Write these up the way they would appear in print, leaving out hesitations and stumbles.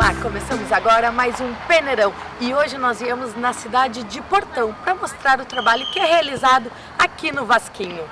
Olá, começamos agora mais um Peneirão e hoje nós viemos na cidade de Portão para mostrar o trabalho que é realizado aqui no Vasquinho.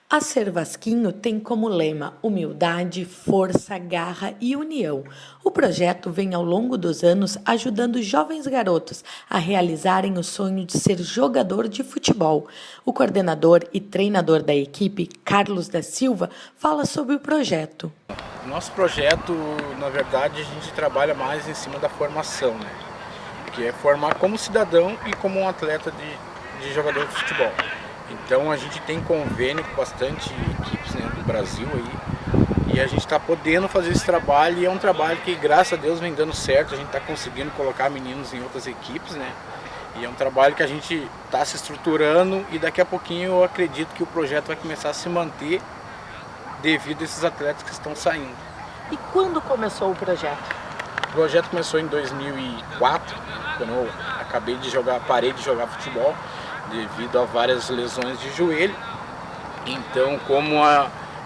A Ser Vasquinho tem como lema humildade, força, garra e união. O projeto vem ao longo dos anos ajudando jovens garotos a realizarem o sonho de ser jogador de futebol. O coordenador e treinador da equipe, Carlos da Silva, fala sobre o projeto. Nosso projeto, na verdade, a gente trabalha mais em cima da formação, né? Que é formar como cidadão e como um atleta de jogador de futebol. Então a gente tem convênio com bastante equipes, né, do Brasil aí, e a gente está podendo fazer esse trabalho e é um trabalho que, graças a Deus, vem dando certo. A gente está conseguindo colocar meninos em outras equipes, né? E é um trabalho que a gente está se estruturando e daqui a pouquinho eu acredito que o projeto vai começar a se manter devido a esses atletas que estão saindo. E quando começou o projeto? O projeto começou em 2004, quando eu parei de jogar futebol devido a várias lesões de joelho. Então,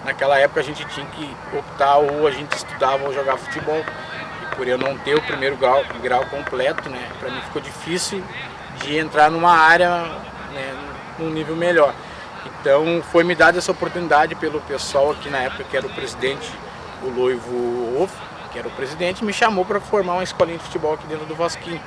naquela época a gente tinha que optar, ou a gente estudava ou jogava futebol. E por eu não ter o primeiro grau completo, né, para mim ficou difícil de entrar numa área, né, num nível melhor. Então foi me dada essa oportunidade pelo pessoal aqui na época, que era o presidente, o Loivo Off, que era o presidente, me chamou para formar uma escolinha de futebol aqui dentro do Vasquinho.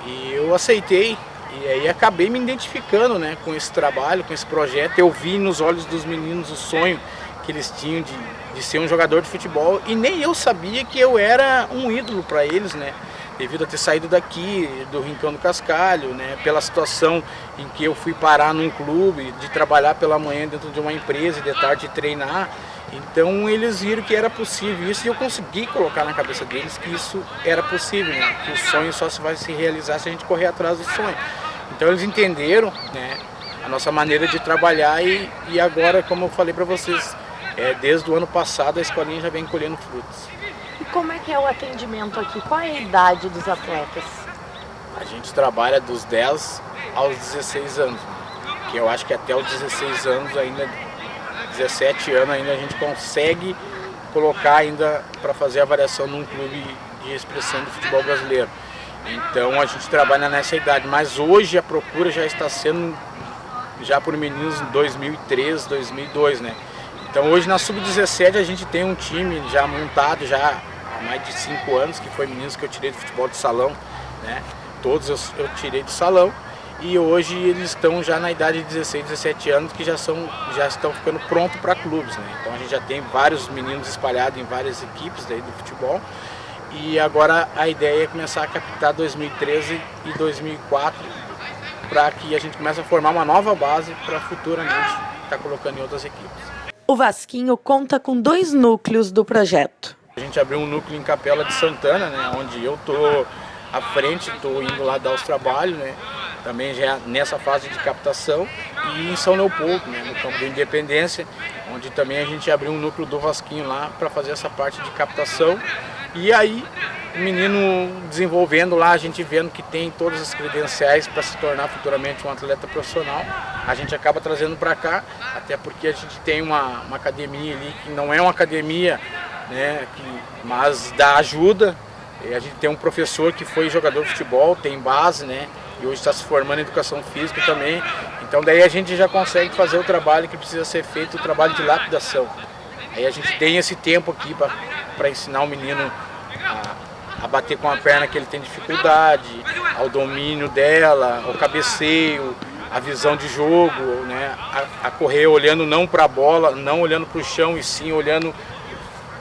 E eu aceitei. E aí acabei me identificando, né, com esse trabalho, com esse projeto. Eu vi nos olhos dos meninos o sonho que eles tinham de ser um jogador de futebol. E nem eu sabia que eu era um ídolo para eles, né, devido a ter saído daqui, do Rincão do Cascalho, né, pela situação em que eu fui parar num clube, de trabalhar pela manhã dentro de uma empresa e de tarde treinar. Então eles viram que era possível isso e eu consegui colocar na cabeça deles que isso era possível, né? Que o sonho só vai se realizar se a gente correr atrás do sonho. Então eles entenderam, né, a nossa maneira de trabalhar e agora, como eu falei para vocês, desde o ano passado a escolinha já vem colhendo frutos. E como é que é o atendimento aqui? Qual é a idade dos atletas? A gente trabalha dos 10 aos 16 anos, né? Que eu acho que até os 16 anos ainda, 17 anos ainda a gente consegue colocar ainda para fazer a avaliação num clube de expressão do futebol brasileiro. Então a gente trabalha nessa idade, mas hoje a procura já está sendo já por meninos em 2003, 2002, né? Então hoje na Sub-17 a gente tem um time já montado já há mais de 5 anos, que foi meninos que eu tirei do futebol de salão, né? Todos eu tirei do salão. E hoje eles estão já na idade de 16, 17 anos, que já estão ficando prontos para clubes, né? Então a gente já tem vários meninos espalhados em várias equipes daí do futebol. E agora a ideia é começar a captar 2013 e 2004 para que a gente comece a formar uma nova base para futuramente estar colocando em outras equipes. O Vasquinho conta com 2 núcleos do projeto. A gente abriu um núcleo em Capela de Santana, né, onde eu estou à frente, estou indo lá dar os trabalhos, né? Também já nessa fase de captação, e em São Leopoldo, né, no campo da Independência, onde também a gente abriu um núcleo do Vasquinho lá para fazer essa parte de captação. E aí o menino desenvolvendo lá, a gente vendo que tem todas as credenciais para se tornar futuramente um atleta profissional, a gente acaba trazendo para cá, até porque a gente tem uma academia ali que não é uma academia, né, mas dá ajuda. A gente tem um professor que foi jogador de futebol, tem base, né? E hoje está se formando em educação física também. Então daí a gente já consegue fazer o trabalho que precisa ser feito, o trabalho de lapidação. Aí a gente tem esse tempo aqui para ensinar o menino a bater com a perna que ele tem dificuldade, ao domínio dela, ao cabeceio, a visão de jogo, né? A correr olhando não para a bola, não olhando para o chão, e sim olhando,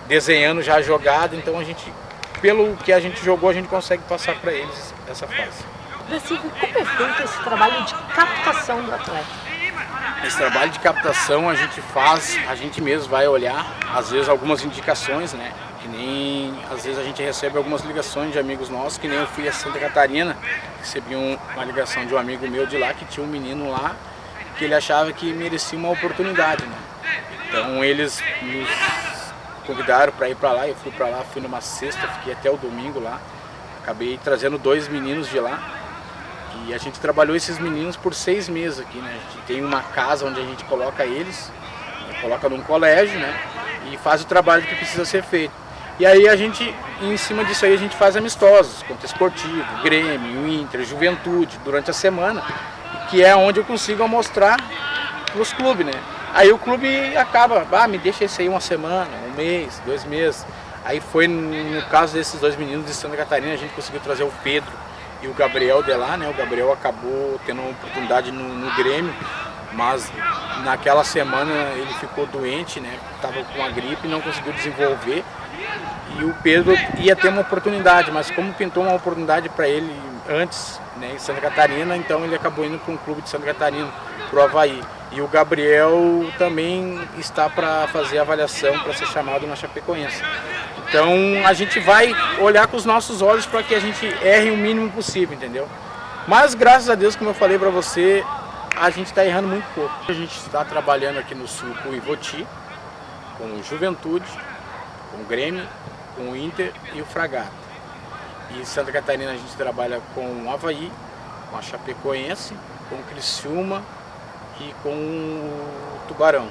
desenhando já a jogada. Então a gente, pelo que a gente jogou, a gente consegue passar para eles essa fase. Como é feito esse trabalho de captação do atleta? Esse trabalho de captação a gente faz, a gente mesmo vai olhar, às vezes algumas indicações, né, que Que nem, às vezes a gente recebe algumas ligações de amigos nossos, que nem eu fui a Santa Catarina, recebi uma ligação de um amigo meu de lá, que tinha um menino lá, que ele achava que merecia uma oportunidade, né? Então eles nos convidaram para ir para lá, eu fui para lá, fui numa sexta, fiquei até o domingo lá, acabei trazendo 2 meninos de lá, e a gente trabalhou esses meninos por 6 meses aqui, né? A gente tem uma casa onde a gente coloca eles, coloca num colégio, né? E faz o trabalho que precisa ser feito. E aí a gente, em cima disso aí, a gente faz amistosos, contra esportivo, Grêmio, Inter, Juventude, durante a semana, que é onde eu consigo mostrar para os clubes, né? Aí o clube acaba, me deixa esse aí uma semana, um mês, 2 meses. Aí foi, no caso desses 2 meninos de Santa Catarina, a gente conseguiu trazer o Pedro e o Gabriel de lá, né? O Gabriel acabou tendo uma oportunidade no Grêmio, mas naquela semana ele ficou doente, né? Estava com a gripe e não conseguiu desenvolver. E o Pedro ia ter uma oportunidade, mas como pintou uma oportunidade para ele antes, né, em Santa Catarina, então ele acabou indo para um clube de Santa Catarina, para o Avaí. E o Gabriel também está para fazer a avaliação para ser chamado na Chapecoense. Então a gente vai olhar com os nossos olhos para que a gente erre o mínimo possível, entendeu? Mas graças a Deus, como eu falei para você, a gente está errando muito pouco. A gente está trabalhando aqui no Sul com o Ivoti, com o Juventude, com o Grêmio, com o Inter e o Fragata. E em Santa Catarina a gente trabalha com o Avaí, com a Chapecoense, com o Criciúma e com o Tubarão.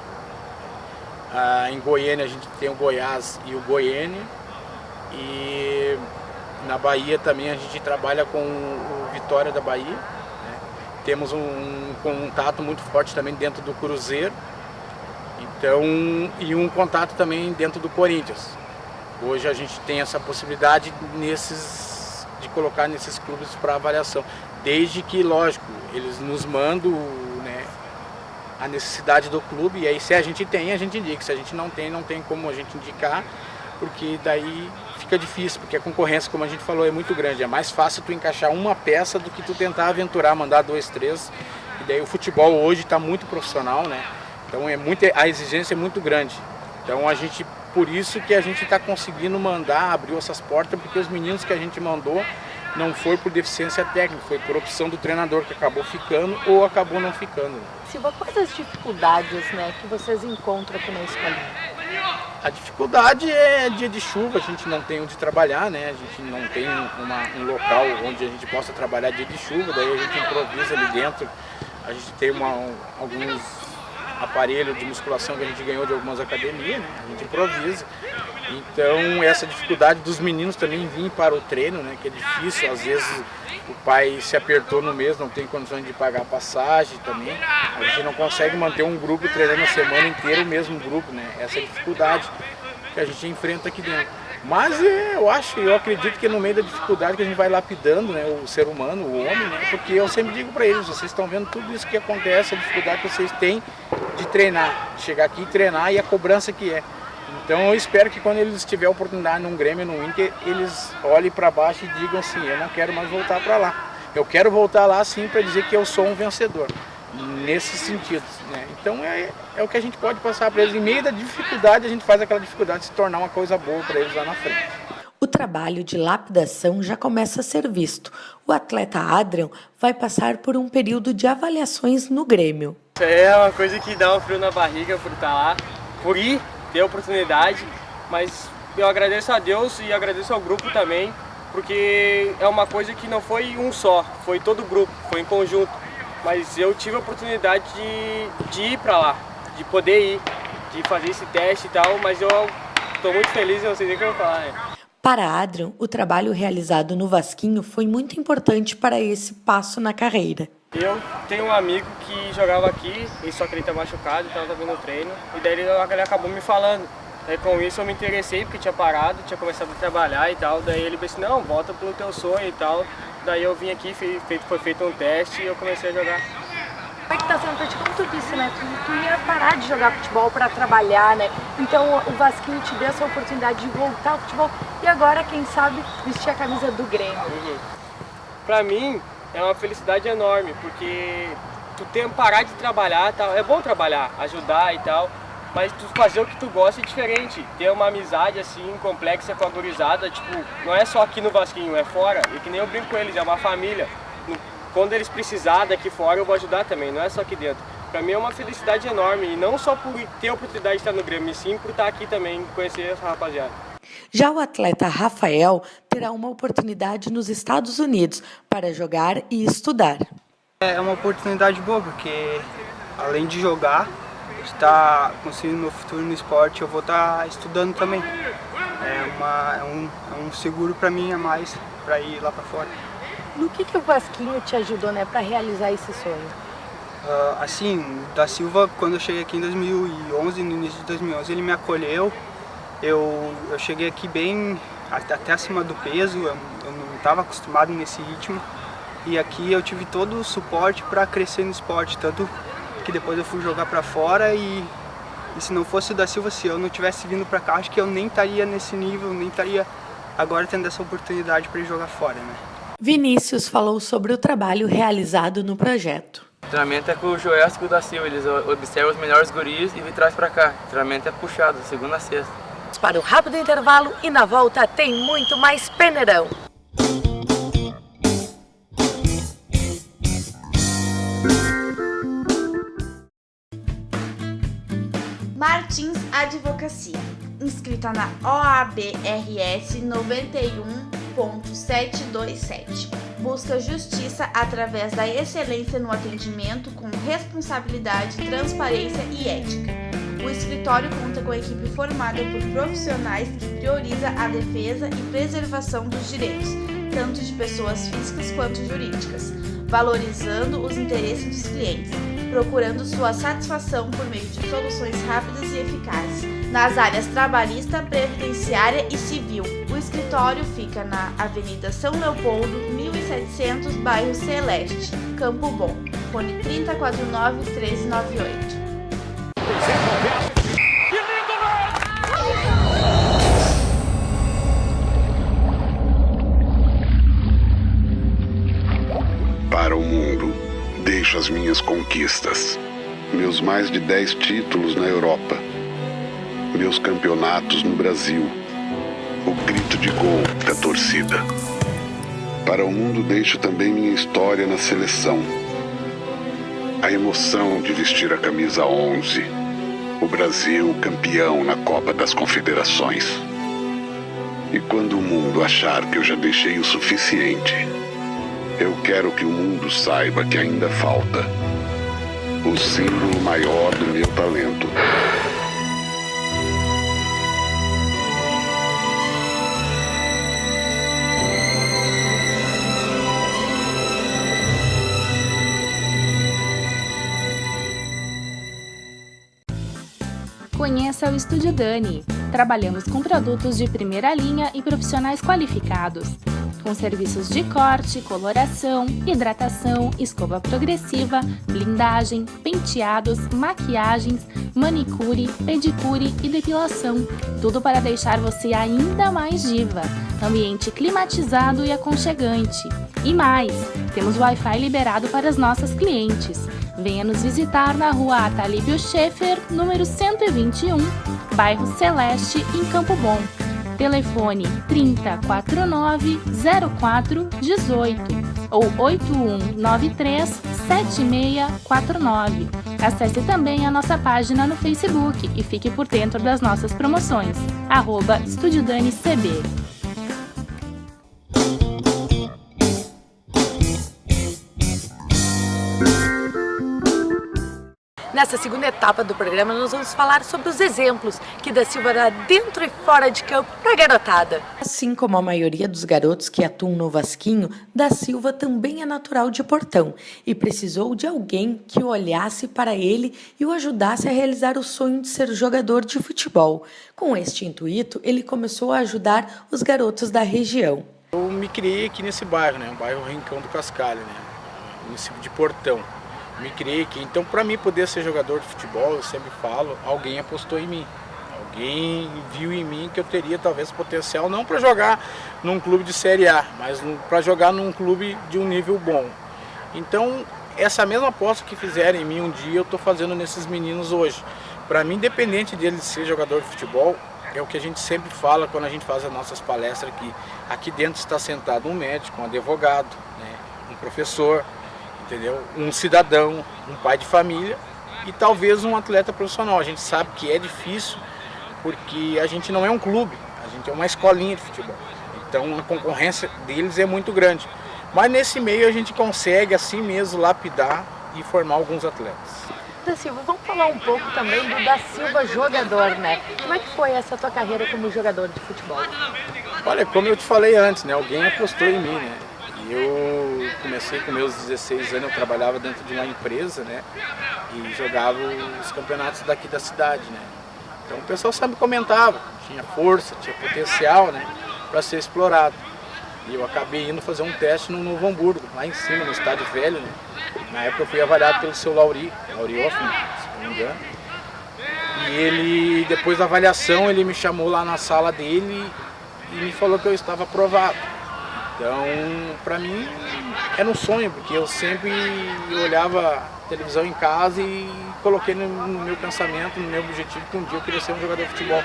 Em Goiânia a gente tem o Goiás e o Goiânia. E na Bahia também a gente trabalha com o Vitória da Bahia, né? Temos um contato muito forte também dentro do Cruzeiro. Então, e um contato também dentro do Corinthians. Hoje a gente tem essa possibilidade de colocar nesses clubes para avaliação. Desde que, lógico, eles nos mandam, né, a necessidade do clube, e aí se a gente tem, a gente indica. Se a gente não tem como a gente indicar, porque daí fica difícil, porque a concorrência, como a gente falou, é muito grande. É mais fácil tu encaixar uma peça do que tu tentar aventurar, mandar 2, 3. E daí o futebol hoje está muito profissional, né? Então a exigência é muito grande. Então por isso que a gente está conseguindo abriu essas portas, porque os meninos que a gente mandou não foi por deficiência técnica, foi por opção do treinador que acabou ficando ou acabou não ficando. Silva, quais as dificuldades, né, que vocês encontram aqui na escolinha? A dificuldade é dia de chuva, a gente não tem onde trabalhar, né? A gente não tem um local onde a gente possa trabalhar dia de chuva, daí a gente improvisa ali dentro. A gente tem alguns aparelho de musculação que a gente ganhou de algumas academias, né? A gente improvisa. Então essa dificuldade dos meninos também vir para o treino, né? Que é difícil, às vezes o pai se apertou no mês, não tem condições de pagar a passagem também. A gente não consegue manter um grupo treinando a semana inteira o mesmo grupo, né? Essa é a dificuldade que a gente enfrenta aqui dentro. Mas eu acredito que no meio da dificuldade que a gente vai lapidando, né, o ser humano, o homem, né, porque eu sempre digo para eles, vocês estão vendo tudo isso que acontece, a dificuldade que vocês têm de treinar, de chegar aqui e treinar e a cobrança que é. Então eu espero que quando eles tiverem a oportunidade num Grêmio, num Inter, eles olhem para baixo e digam assim, eu não quero mais voltar para lá. Eu quero voltar lá sim para dizer que eu sou um vencedor, nesses sentidos, né? Então é o que a gente pode passar para eles. Em meio da dificuldade, a gente faz aquela dificuldade se tornar uma coisa boa para eles lá na frente. O trabalho de lapidação já começa a ser visto. O atleta Adrian vai passar por um período de avaliações no Grêmio. É uma coisa que dá um frio na barriga por estar lá, por ir, ter a oportunidade, mas eu agradeço a Deus e agradeço ao grupo também, porque é uma coisa que não foi um só, foi todo o grupo, foi em conjunto. Mas eu tive a oportunidade de ir para lá, de poder ir, de fazer esse teste e tal, mas eu estou muito feliz e não sei nem o que eu vou falar, né? Para Adrian, o trabalho realizado no Vasquinho foi muito importante para esse passo na carreira. Eu tenho um amigo que jogava aqui, e só que ele está machucado, então eu estava no treino, e daí ele acabou me falando. Daí com isso eu me interessei, porque tinha parado, tinha começado a trabalhar e tal, daí ele disse, não, volta pelo teu sonho e tal. Daí eu vim aqui, foi feito um teste e eu comecei a jogar. Como é que tá sendo pra ti? Como tu disse, né? Tu ia parar de jogar futebol para trabalhar, né? Então o Vasquinho te deu essa oportunidade de voltar ao futebol e agora, quem sabe, vestir a camisa do Grêmio. Pra mim, é uma felicidade enorme, porque tu tem que parar de trabalhar, tal. É bom trabalhar, ajudar e tal, mas tu fazer o que tu gosta é diferente. Ter uma amizade assim, complexa com a gurizada, tipo, não é só aqui no Vasquinho, é fora. E que nem eu brinco com eles, é uma família. Quando eles precisarem daqui fora, eu vou ajudar também, não é só aqui dentro. Pra mim é uma felicidade enorme, e não só por ter a oportunidade de estar no Grêmio, e sim por estar aqui também, conhecer essa rapaziada. Já o atleta Rafael terá uma oportunidade nos Estados Unidos para jogar e estudar. É uma oportunidade boa, porque além de jogar, estar conseguindo meu futuro no esporte, eu vou estar estudando também. É um seguro para mim a mais para ir lá para fora. No que o Vasquinho te ajudou, né, para realizar esse sonho? Assim, da Silva, quando eu cheguei aqui em 2011, no início de 2011, ele me acolheu. Eu cheguei aqui bem, até acima do peso, eu não estava acostumado nesse ritmo. E aqui eu tive todo o suporte para crescer no esporte, tanto que depois eu fui jogar para fora e se não fosse o da Silva, se eu não tivesse vindo para cá, acho que eu nem estaria nesse nível, nem estaria agora tendo essa oportunidade para ir jogar fora, né? Vinícius falou sobre o trabalho realizado no projeto. O treinamento é com o Joel e com o da Silva, eles observam os melhores guris e me traz para cá. O treinamento é puxado, segunda a sexta. Para um rápido intervalo e na volta tem muito mais Peneirão. Martins Advocacia, inscrita na OAB-RS 91.727. Busca justiça através da excelência no atendimento com responsabilidade, transparência e ética. O escritório conta com equipe formada por profissionais que prioriza a defesa e preservação dos direitos, tanto de pessoas físicas quanto jurídicas, valorizando os interesses dos clientes, procurando sua satisfação por meio de soluções rápidas e eficazes, nas áreas trabalhista, previdenciária e civil. O escritório fica na Avenida São Leopoldo, 1700, bairro Celeste, Campo Bom. Fone 3049-1398. Para o mundo, deixo as minhas conquistas, meus mais de 10 títulos na Europa, meus campeonatos no Brasil, o grito de gol da torcida. Para o mundo deixo também minha história na seleção, a emoção de vestir a camisa 11, o Brasil campeão na Copa das Confederações. E quando o mundo achar que eu já deixei o suficiente, eu quero que o mundo saiba que ainda falta o símbolo maior do meu talento. Conheça o Estúdio Dani. Trabalhamos com produtos de primeira linha e profissionais qualificados, com serviços de corte, coloração, hidratação, escova progressiva, blindagem, penteados, maquiagens, manicure, pedicure e depilação. Tudo para deixar você ainda mais diva. Ambiente climatizado e aconchegante. E mais, temos Wi-Fi liberado para as nossas clientes. Venha nos visitar na rua Atalíbio Schaeffer, número 121, bairro Celeste, em Campo Bom. Telefone 3049-0418 ou 8193-7649. Acesse também a nossa página no Facebook e fique por dentro das nossas promoções. @Estúdio Dani CB. Nessa segunda etapa do programa, nós vamos falar sobre os exemplos que da Silva dá dentro e fora de campo para a garotada. Assim como a maioria dos garotos que atuam no Vasquinho, da Silva também é natural de Portão e precisou de alguém que olhasse para ele e o ajudasse a realizar o sonho de ser jogador de futebol. Com este intuito, ele começou a ajudar os garotos da região. Eu me criei aqui nesse bairro, né? O bairro Rincão do Cascalho, né? Município de Portão. Me criei aqui, então para mim poder ser jogador de futebol, eu sempre falo, alguém apostou em mim, alguém viu em mim que eu teria talvez potencial, não para jogar num clube de Série A, mas para jogar num clube de um nível bom. Então essa mesma aposta que fizeram em mim um dia eu estou fazendo nesses meninos hoje, Para mim, independente dele ser jogador de futebol, é o que a gente sempre fala quando a gente faz as nossas palestras aqui. Aqui dentro está sentado um médico, um advogado, né, um professor, entendeu? Um cidadão, um pai de família e talvez um atleta profissional. A gente sabe que é difícil porque a gente não é um clube, a gente é uma escolinha de futebol. Então a concorrência deles é muito grande. Mas nesse meio a gente consegue assim mesmo lapidar e formar alguns atletas. Da Silva, vamos falar um pouco também do Da Silva jogador, né? Como é que foi essa tua carreira como jogador de futebol? Olha, como eu te falei antes, né? Alguém apostou em mim, né? E eu comecei com meus 16 anos, eu trabalhava dentro de uma empresa, né? E jogava os campeonatos daqui da cidade, né? Então o pessoal sempre comentava, tinha força, tinha potencial, né? Para ser explorado. E eu acabei indo fazer um teste no Novo Hamburgo, lá em cima, no Estádio Velho, né? Na época eu fui avaliado pelo seu Lauri Hoffman, se não me engano. E ele, depois da avaliação, ele me chamou lá na sala dele e me falou que eu estava aprovado. Então, para mim, era um sonho, porque eu sempre olhava televisão em casa e coloquei no meu pensamento, no meu objetivo, que um dia eu queria ser um jogador de futebol.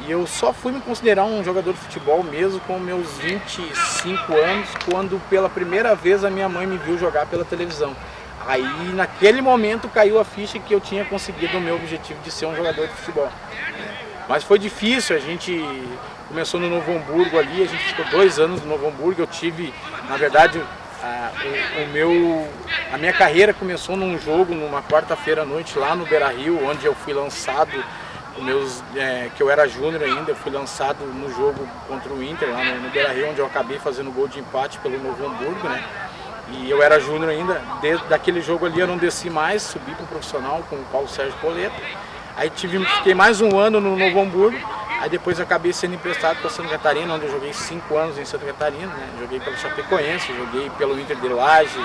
E eu só fui me considerar um jogador de futebol mesmo com meus 25 anos, quando pela primeira vez a minha mãe me viu jogar pela televisão. Aí naquele momento caiu a ficha que eu tinha conseguido o meu objetivo de ser um jogador de futebol. Mas foi difícil, a gente começou no Novo Hamburgo ali, a gente ficou 2 anos no Novo Hamburgo, eu tive, na verdade, a minha carreira começou num jogo, numa quarta-feira à noite lá no Beira-Rio, onde eu fui lançado. Que eu era júnior ainda, eu fui lançado no jogo contra o Inter, lá no Beira-Rio, onde eu acabei fazendo gol de empate pelo Novo Hamburgo, né? E eu era júnior ainda, desde daquele jogo ali eu não desci mais, subi para o profissional com o Paulo Sérgio Poleto. Aí fiquei mais um ano no Novo Hamburgo, aí depois acabei sendo emprestado para Santa Catarina, onde eu joguei 5 anos em Santa Catarina, né? Joguei pelo Chapecoense, joguei pelo Inter de Lages,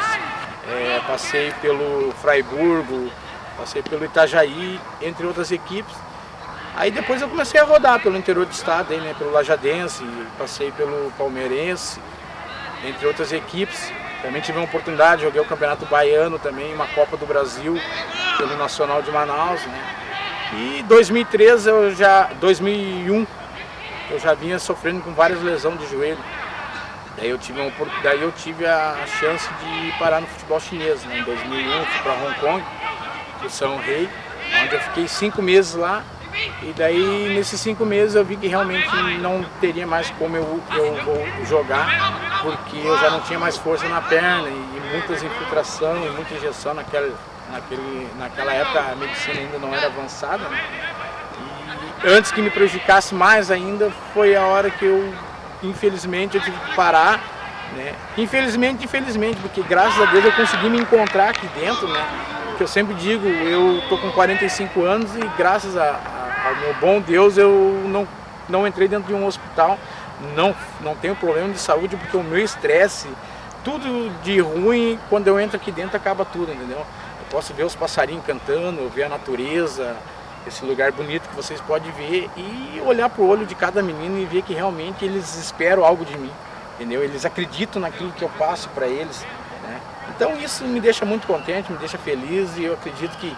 passei pelo Fraiburgo, passei pelo Itajaí, entre outras equipes. Aí depois eu comecei a rodar pelo interior do estado, aí, né, pelo Lajadense, passei pelo Palmeirense, entre outras equipes. Também tive uma oportunidade, joguei o Campeonato Baiano também, uma Copa do Brasil, pelo Nacional de Manaus, né. E 2001, eu já vinha sofrendo com várias lesões de joelho. Daí eu tive a chance de parar no futebol chinês, né. Em 2001 fui para Hong Kong, pro São Rei, onde eu fiquei 5 meses lá. E daí, nesses 5 meses, eu vi que realmente não teria mais como eu jogar, porque eu já não tinha mais força na perna e muitas infiltrações e muita injeção. Naquela época a medicina ainda não era avançada, né? E antes que me prejudicasse mais ainda, foi a hora que infelizmente, eu tive que parar, né? Infelizmente, porque graças a Deus eu consegui me encontrar aqui dentro, né? Que eu sempre digo, eu tô com 45 anos e graças ao meu bom Deus eu não entrei dentro de um hospital, não tenho problema de saúde, porque o meu estresse, tudo de ruim, quando eu entro aqui dentro acaba tudo, entendeu? Eu posso ver os passarinhos cantando, ver a natureza, esse lugar bonito que vocês podem ver e olhar pro olho de cada menino e ver que realmente eles esperam algo de mim, entendeu? Eles acreditam naquilo que eu passo para eles, né? Então isso me deixa muito contente, me deixa feliz e eu acredito que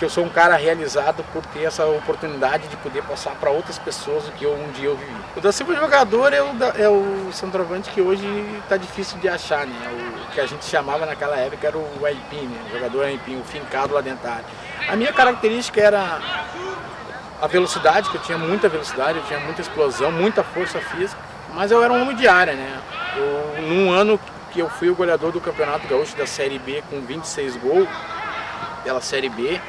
eu sou um cara realizado por ter essa oportunidade de poder passar para outras pessoas o que um dia eu vivi. O Da Silva jogador é o centroavante que hoje está difícil de achar, né? O que a gente chamava naquela época era o aipim, né? O jogador aipim, o fincado lá dentro da área. A minha característica era a velocidade, que eu tinha muita velocidade, eu tinha muita explosão, muita força física, mas eu era um homem de área, né? Num ano que eu fui o goleador do Campeonato Gaúcho da Série B com 26 gols, pela Série B,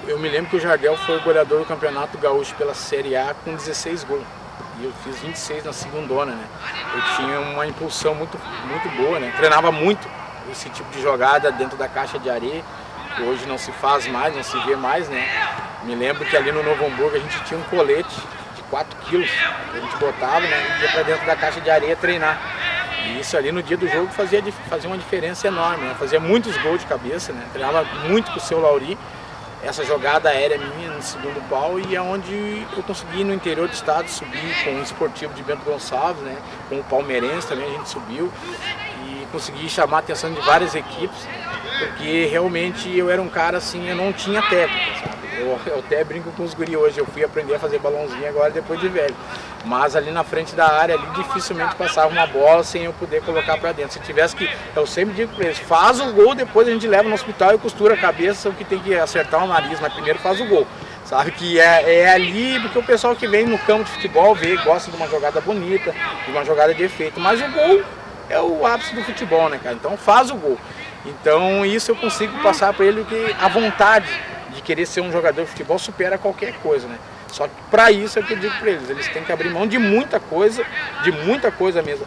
eu me lembro que o Jardel foi o goleador do Campeonato Gaúcho pela Série A com 16 gols. E eu fiz 26 na segundona, né? Eu tinha uma impulsão muito boa, né? Treinava muito esse tipo de jogada dentro da caixa de areia, que hoje não se faz mais, não se vê mais, né? Me lembro que ali no Novo Hamburgo a gente tinha um colete de 4 quilos, que a gente botava, né? E ia pra dentro da caixa de areia treinar. E isso ali no dia do jogo fazia uma diferença enorme, né? Fazia muitos gols de cabeça, né? Treinava muito com o seu Lauri. Essa jogada aérea minha no segundo pau e é onde eu consegui no interior do estado subir com o Esportivo de Bento Gonçalves, né? Com o Palmeirense também a gente subiu e consegui chamar a atenção de várias equipes, porque realmente eu era um cara assim, eu não tinha técnica, sabe? Eu até brinco com os guri hoje, eu fui aprender a fazer balãozinho agora depois de velho. Mas ali na frente da área, ali dificilmente passava uma bola sem eu poder colocar para dentro. Se tivesse que, eu sempre digo para eles, faz o gol, depois a gente leva no hospital e costura a cabeça, o que tem que acertar o nariz, mas primeiro faz o gol. Sabe que é ali, porque o pessoal que vem no campo de futebol vê, gosta de uma jogada bonita, de uma jogada de efeito, mas o gol é o ápice do futebol, né, cara? Então faz o gol. Então isso eu consigo passar para ele, que a vontade de querer ser um jogador de futebol supera qualquer coisa, né? Só que para isso é o que eu digo para eles têm que abrir mão de muita coisa mesmo.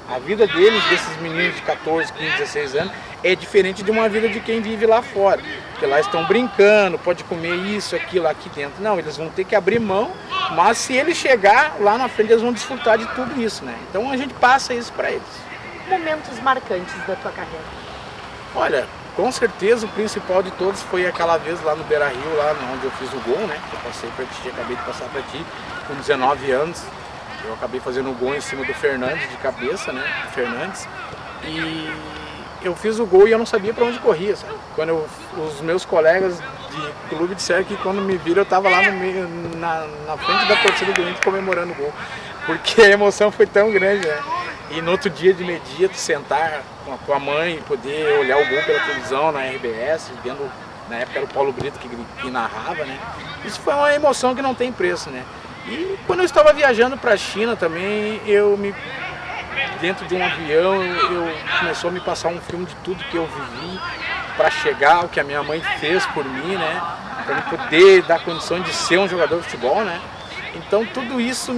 A vida deles, desses meninos de 14, 15, 16 anos, é diferente de uma vida de quem vive lá fora. Porque lá estão brincando, pode comer isso, aquilo, aqui dentro. Não, eles vão ter que abrir mão, mas se eles chegar lá na frente, eles vão desfrutar de tudo isso, né? Então a gente passa isso para eles. Momentos marcantes da tua carreira? Olha, com certeza o principal de todos foi aquela vez lá no Beira-Rio, lá onde eu fiz o gol, né? Eu passei para ti, acabei de passar para ti, com 19 anos. Eu acabei fazendo o gol em cima do Fernandes, de cabeça, né? Fernandes. E eu fiz o gol e eu não sabia para onde corria, sabe? Quando os meus colegas de clube disseram que quando me viram eu estava lá no meio, na frente da torcida do Inter comemorando o gol. Porque a emoção foi tão grande, né? E no outro dia de meio-dia, tu sentar com a tua mãe e poder olhar o gol pela televisão, na RBS, vendo, na época era o Paulo Brito que narrava, né? Isso foi uma emoção que não tem preço, né? E quando eu estava viajando para a China também, dentro de um avião, começou a me passar um filme de tudo que eu vivi para chegar, o que a minha mãe fez por mim, né? Para eu poder dar condição de ser um jogador de futebol, né? Então tudo isso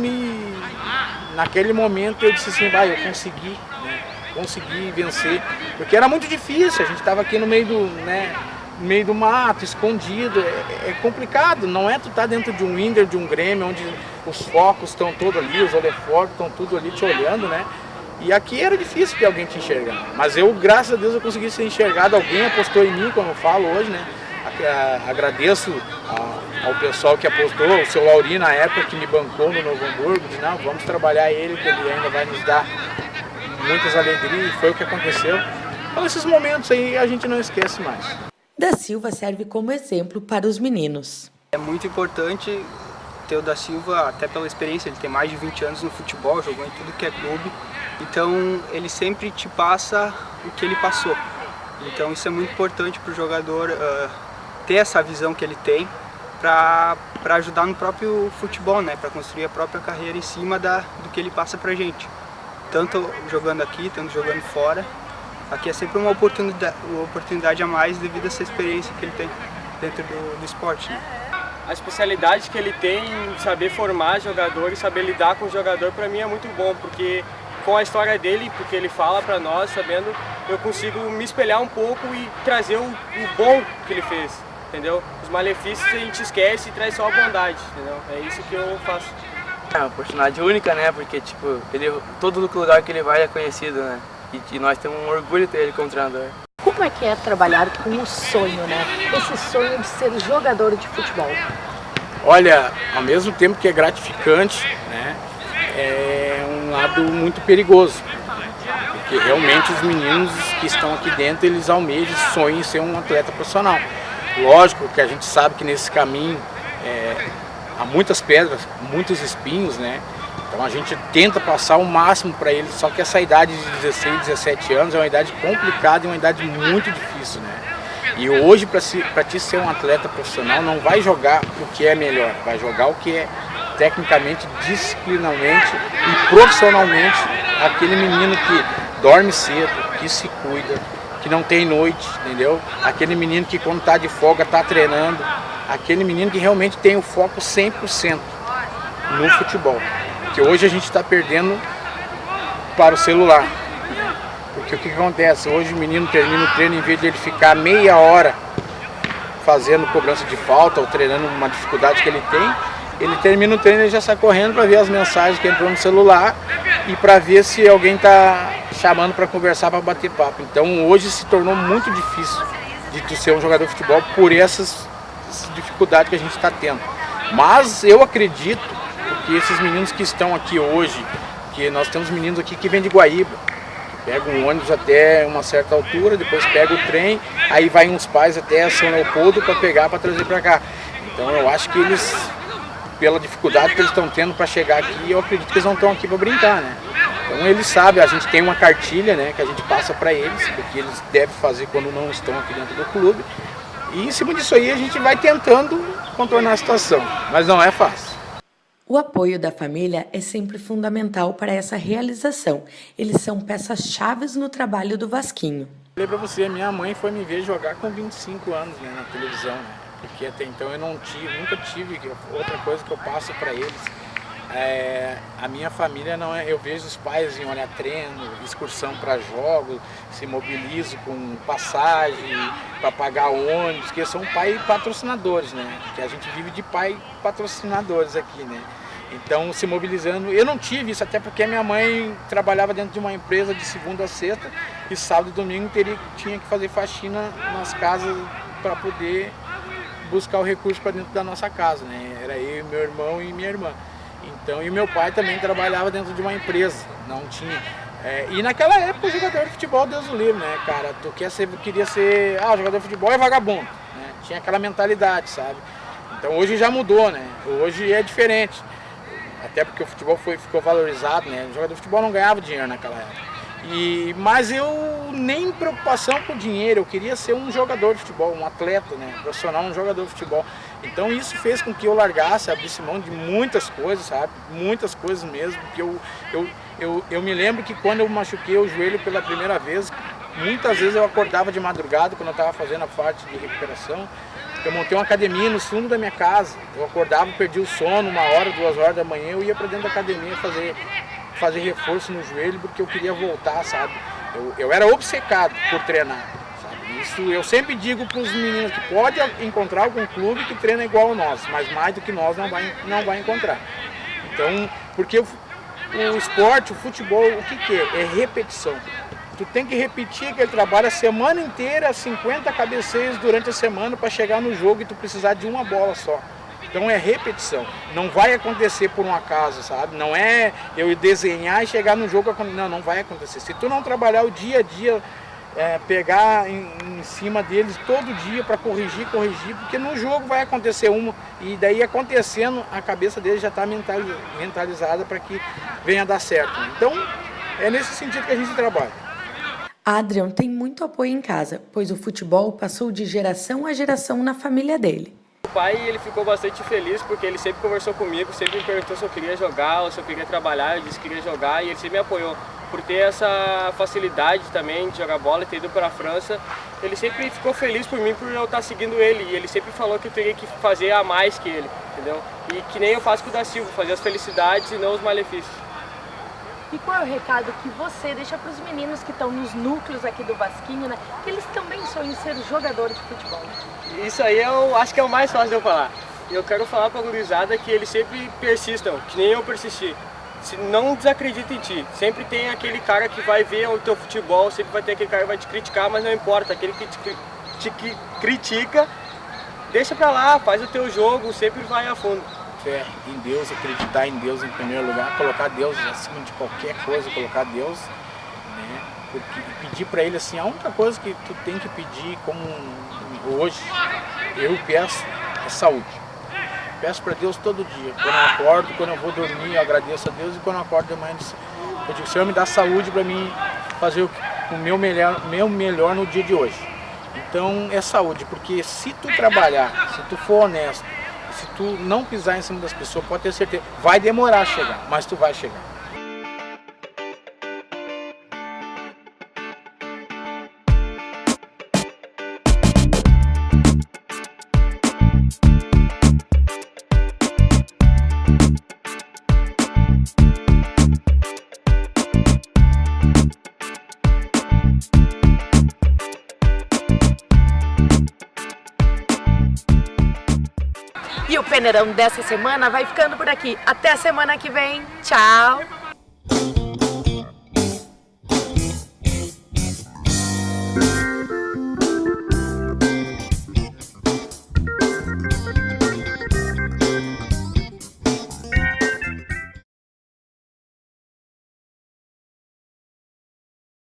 naquele momento eu disse assim, eu consegui, né? Consegui vencer, porque era muito difícil, a gente estava aqui no meio do mato, escondido, é complicado, não é tu estar dentro de um Inter, de um Grêmio, onde os focos estão todos ali, os holofotes estão tudo ali te olhando, né? E aqui era difícil que alguém te enxergar, mas eu, graças a Deus, eu consegui ser enxergado, alguém apostou em mim, como eu falo hoje, né? Agradeço ao pessoal que apostou, o seu Lauri na época que me bancou no Novo Hamburgo, disse, não, vamos trabalhar ele, que ele ainda vai nos dar muitas alegrias, e foi o que aconteceu. Então esses momentos aí a gente não esquece mais. Da Silva serve como exemplo para os meninos. É muito importante ter o Da Silva, até pela experiência, ele tem mais de 20 anos no futebol, jogou em tudo que é clube, então ele sempre te passa o que ele passou. Então isso é muito importante para o jogador ter essa visão que ele tem para ajudar no próprio futebol, né? Para construir a própria carreira em cima do que ele passa pra gente. Tanto jogando aqui, tanto jogando fora. Aqui é sempre uma oportunidade a mais devido a essa experiência que ele tem dentro do esporte, né? A especialidade que ele tem em saber formar jogador e saber lidar com o jogador, para mim é muito bom, porque com a história dele, porque ele fala para nós, sabendo, eu consigo me espelhar um pouco e trazer o bom que ele fez, entendeu? Os malefícios a gente esquece e traz só a bondade, entendeu? É isso que eu faço. É uma oportunidade única, né? Porque tipo, todo lugar que ele vai é conhecido, né? E nós temos um orgulho de ter ele como treinador. Como é que é trabalhar com o sonho, né? Esse sonho de ser jogador de futebol. Olha, ao mesmo tempo que é gratificante, né? É um lado muito perigoso. Porque realmente os meninos que estão aqui dentro, eles almejam, sonham em ser um atleta profissional. Lógico que a gente sabe que nesse caminho há muitas pedras, muitos espinhos, né? Então a gente tenta passar o máximo para eles, só que essa idade de 16, 17 anos é uma idade complicada e uma idade muito difícil, né? E hoje, para ti ser um atleta profissional, não vai jogar o que é melhor, vai jogar o que é tecnicamente, disciplinarmente e profissionalmente aquele menino que dorme cedo, que se cuida, que não tem noite, entendeu? Aquele menino que quando está de folga está treinando, aquele menino que realmente tem o foco 100% no futebol. Que hoje a gente está perdendo para o celular. Porque o que acontece? Hoje o menino termina o treino, em vez de ele ficar meia hora fazendo cobrança de falta ou treinando uma dificuldade que ele tem, ele termina o treino e já sai correndo para ver as mensagens que entrou no celular e para ver se alguém está chamando para conversar, para bater papo. Então hoje se tornou muito difícil de tu ser um jogador de futebol por essas dificuldades que a gente está tendo. Mas eu acredito que esses meninos que estão aqui hoje, que nós temos meninos aqui que vêm de Guaíba, que pegam um ônibus até uma certa altura, depois pega o trem, aí vai uns pais até São Leopoldo para pegar, para trazer para cá. Então eu acho que eles, pela dificuldade que eles estão tendo para chegar aqui, eu acredito que eles não estão aqui para brincar, né? Então eles sabem, a gente tem uma cartilha, né, que a gente passa para eles, porque eles devem fazer quando não estão aqui dentro do clube. E em cima disso aí a gente vai tentando contornar a situação, mas não é fácil. O apoio da família é sempre fundamental para essa realização. Eles são peças-chave no trabalho do Vasquinho. Eu falei para você, minha mãe foi me ver jogar com 25 anos, né, na televisão, né? Porque até então eu nunca tive outra coisa que eu passo para eles. A minha família não é, eu vejo os pais em olhar treino, excursão para jogos, se mobilizam com passagem para pagar ônibus, que são pai patrocinadores, né? Que a gente vive de pai patrocinadores aqui, né? Então se mobilizando, eu não tive isso até porque minha mãe trabalhava dentro de uma empresa de segunda a sexta e sábado e domingo tinha que fazer faxina nas casas para poder buscar o recurso para dentro da nossa casa, né? Era eu, meu irmão e minha irmã. Então, e meu pai também trabalhava dentro de uma empresa, não tinha. E naquela época o jogador de futebol, Deus o livre, né, cara? Queria ser, jogador de futebol é vagabundo, né? Tinha aquela mentalidade, sabe? Então hoje já mudou, né? Hoje é diferente. Até porque o futebol ficou valorizado, né? O jogador de futebol não ganhava dinheiro naquela época. Mas eu nem preocupação com dinheiro, eu queria ser um jogador de futebol, um atleta, né, profissional, um jogador de futebol. Então isso fez com que eu largasse, abrisse mão de muitas coisas, sabe? Muitas coisas mesmo, porque eu me lembro que quando eu machuquei o joelho pela primeira vez, muitas vezes eu acordava de madrugada quando eu estava fazendo a parte de recuperação. Eu montei uma academia no fundo da minha casa, eu acordava, perdia o sono, 1 hora, 2 horas da manhã, eu ia para dentro da academia fazer reforço no joelho porque eu queria voltar, sabe? Eu era obcecado por treinar, sabe? Isso eu sempre digo para os meninos que pode encontrar algum clube que treina igual ao nosso, mas mais do que nós não vai encontrar. Então, porque o esporte, o futebol, o que é? É repetição. Tu tem que repetir aquele trabalho a semana inteira, 50 cabeceios durante a semana para chegar no jogo e tu precisar de uma bola só. Então é repetição, não vai acontecer por um acaso, sabe? Não é eu desenhar e chegar no jogo, não vai acontecer. Se tu não trabalhar o dia a dia, pegar em cima deles todo dia para corrigir, porque no jogo vai acontecer e daí acontecendo a cabeça deles já está mentalizada para que venha a dar certo. Então é nesse sentido que a gente trabalha. Adrian tem muito apoio em casa, pois o futebol passou de geração a geração na família dele. O pai, ele ficou bastante feliz porque ele sempre conversou comigo, sempre me perguntou se eu queria jogar ou se eu queria trabalhar, eu disse que queria jogar e ele sempre me apoiou. Por ter essa facilidade também de jogar bola e ter ido para a França, ele sempre ficou feliz por mim por eu estar seguindo ele e ele sempre falou que eu teria que fazer a mais que ele, entendeu? E que nem eu faço com o da Silva, fazer as felicidades e não os malefícios. E qual é o recado que você deixa para os meninos que estão nos núcleos aqui do Vasquinho, né? Que eles também sonham em ser jogadores de futebol. Isso aí eu acho que é o mais fácil de eu falar. Eu quero falar para a gurizada que eles sempre persistam, que nem eu persisti. Não desacredita em ti. Sempre tem aquele cara que vai ver o teu futebol, sempre vai ter aquele cara que vai te criticar, mas não importa. Aquele que te critica, deixa pra lá, faz o teu jogo, sempre vai a fundo. Fé em Deus, acreditar em Deus em primeiro lugar, colocar Deus acima de qualquer coisa, colocar Deus, né? Porque pedir para Ele assim, a única coisa que tu tem que pedir, como hoje eu peço, é saúde. Peço para Deus todo dia, quando eu acordo, quando eu vou dormir, eu agradeço a Deus e quando eu acordo de manhã eu digo, Senhor, me dá saúde para mim fazer o meu melhor no dia de hoje. Então é saúde, porque se tu trabalhar, se tu for honesto, se tu não pisar em cima das pessoas, pode ter certeza, vai demorar a chegar, mas tu vai chegar. E o Peneirão dessa semana vai ficando por aqui. Até a semana que vem. Tchau!